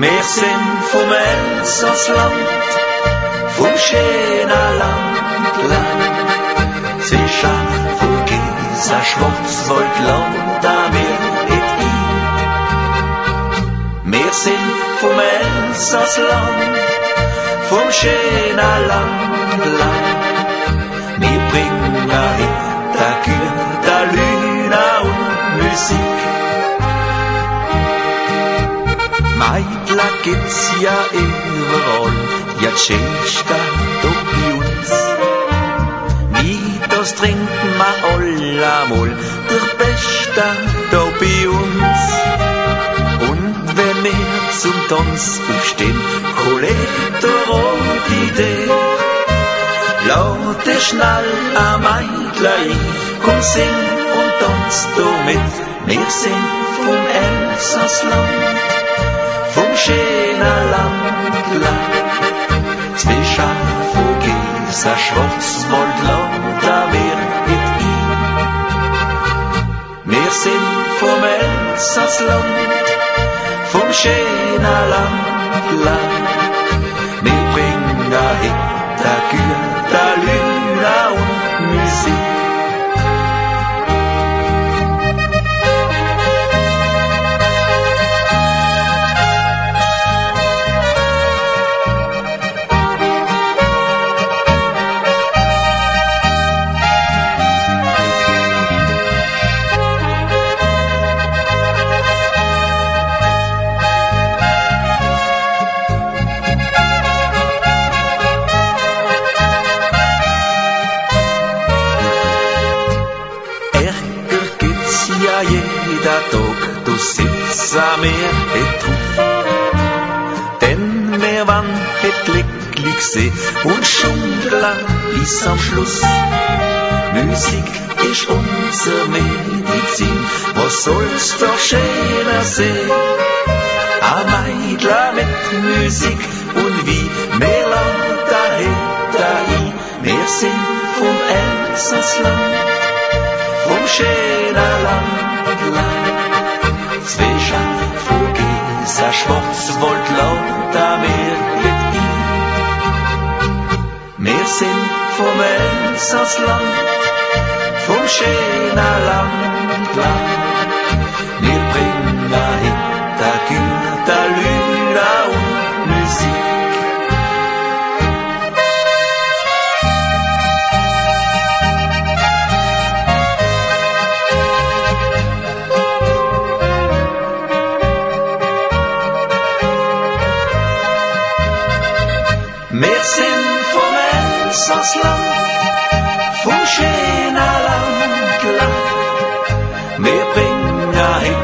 Wir sind vom Elsassland, vom schönen Land, zwischen Vogesa, Schwarzwaldland, da wir nicht ein. Wir sind vom Elsassland, vom schönen Land, wir bringen hinter Güter, Lüne und Musik. Meidler gibt's ja überall, ja Tschechstadt da bei uns. Wie das trinken wir allemal, der Beste da bei uns. Und wenn wir zum Tanz aufstehen, Kollege die Idee. Lade schnell ein Meidler ein, komm sing und tanz da mit. Wir sind vom Elsassland, vom schönen Land, zwischen Vogesa, Schwarzwaldland, da wir nicht ein. Wir sind vom Elsassland, vom schönen Land, wir bringen hinter Güter, Lüne und Musik. Jeder Tag, du sitzt am Meer drauf. Denn wir wollen glücklich sein und schunkeln bis am Schluss. Musik ist unsere Medizin, was soll's doch schöner sein? Ein Meidler mit Musik und wie wir laden da ein. Wir sind vom Elsassland, vom schönen Land, zwischen Vogesa, Schwarzwaldland, da wir nicht ein. Wir sind vom Elsassland, vom schönen Land, wir bringen hinter Güter, Lüne und Musik. Wir sind vom Elsassland, vom schönen Land, wir bringen hin